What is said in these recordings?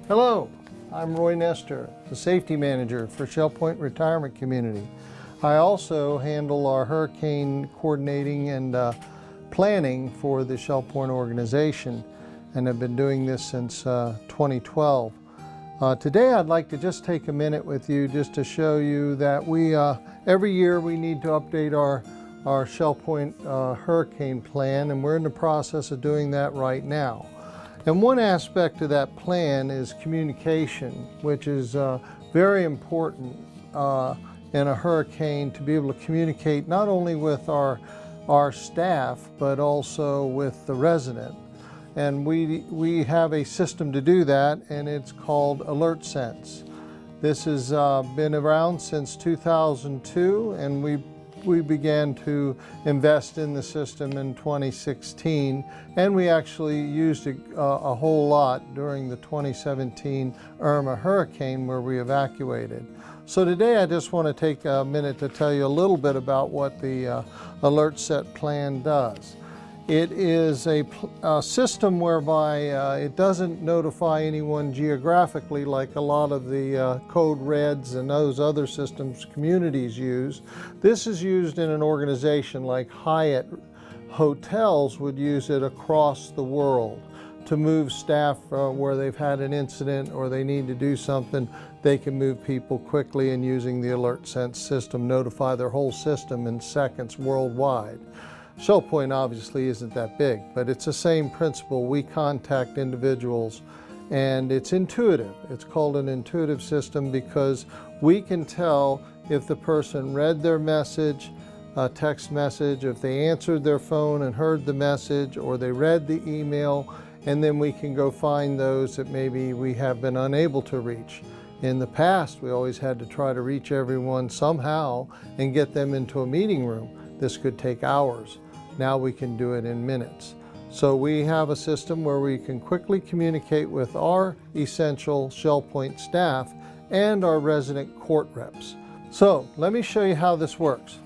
Hello, I'm Roy Nestor, the Safety Manager for Shell Point Retirement Community. I also handle our hurricane coordinating and planning for the Shell Point organization, and have been doing this since 2012. Today I'd like to just take a minute with you just to show you that we every year we need to update our Shell Point hurricane plan, and we're in the process of doing that right now. And one aspect of that plan is communication, which is very important in a hurricane, to be able to communicate not only with our staff but also with the resident. And we have a system to do that, and it's called Alertsense. This has been around since 2002, and we began to invest in the system in 2016, and we actually used a whole lot during the 2017 Irma hurricane, where we evacuated. So today I just want to take a minute to tell you a little bit about what the Alertsense plan does. It is a system whereby it doesn't notify anyone geographically like a lot of the code reds and those other systems communities use. This is used in an organization like Hyatt Hotels would use it across the world to move staff where they've had an incident or they need to do something. They can move people quickly, and using the Alertsense system notify their whole system in seconds worldwide. Shell Point obviously isn't that big, but it's the same principle. We contact individuals, and it's intuitive. It's called an intuitive system because we can tell if the person read their message, text message, if they answered their phone and heard the message, or they read the email, and then we can go find those that maybe we have been unable to reach. In the past, we always had to try to reach everyone somehow and get them into a meeting room. This could take hours. Now we can do it in minutes. So we have a system where we can quickly communicate with our essential Shell Point staff and our resident court reps. So let me show you how this works.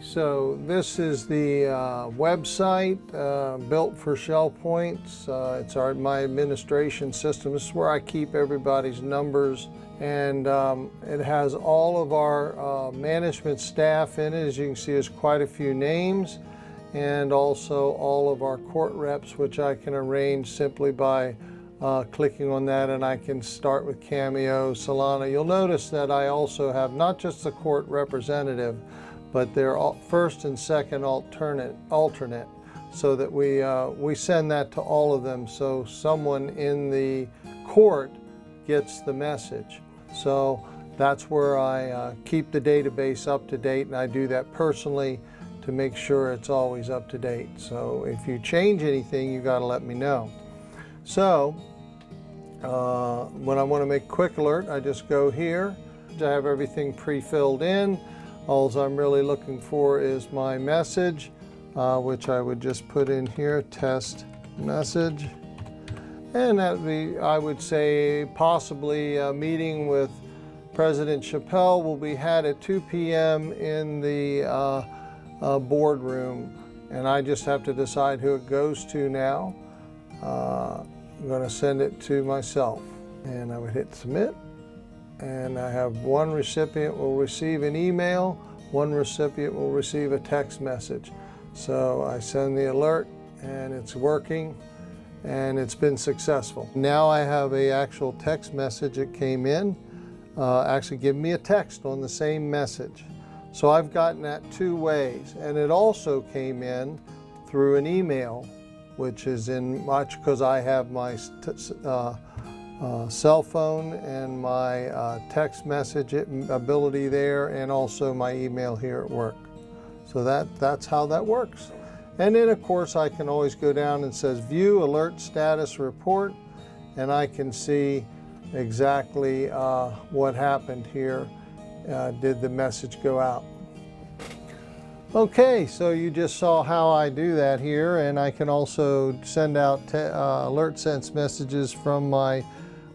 So this is the website built for Shell Points. It's my administration system. This is where I keep everybody's numbers, and it has all of our management staff in it. As you can see, there's quite a few names, and also all of our court reps, which I can arrange simply by clicking on that, and I can start with Cameo, Solana. You'll notice that I also have not just the court representative, but their first and second alternate, so that we send that to all of them, so someone in the court gets the message. So that's where I keep the database up to date, and I do that personally to make sure it's always up to date. So if you change anything, you got to let me know. So when I want to make quick alert, I just go here. I have everything pre-filled in. All I'm really looking for is my message, which I would just put in here, test message. And that would be, I would say, possibly a meeting with President Chappelle will be had at 2 p.m. in the boardroom, and I just have to decide who it goes to now. I'm going to send it to myself, and I would hit submit, and I have one recipient will receive an email, one recipient will receive a text message. So I send the alert, and it's working, and it's been successful. Now I have an actual text message that came in, actually give me a text on the same message. So I've gotten that two ways, and it also came in through an email, which is in much because I have my cell phone and my text message ability there, and also my email here at work. So that's how that works. And then of course I can always go down and says view alert status report, and I can see exactly what happened here. Did the message go out? Okay, so you just saw how I do that here, and I can also send out Alertsense messages from my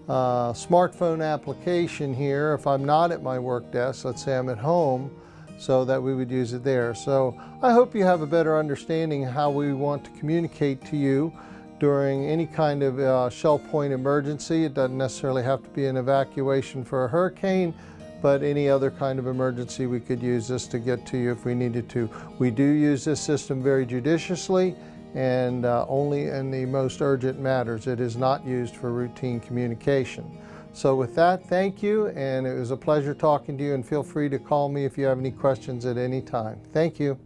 smartphone application here if I'm not at my work desk. Let's say I'm at home, so that we would use it there. So I hope you have a better understanding of how we want to communicate to you during any kind of Shell Point emergency. It doesn't necessarily have to be an evacuation for a hurricane, but any other kind of emergency, we could use this to get to you if we needed to. We do use this system very judiciously and only in the most urgent matters. It is not used for routine communication. So with that, thank you, and it was a pleasure talking to you, and feel free to call me if you have any questions at any time. Thank you.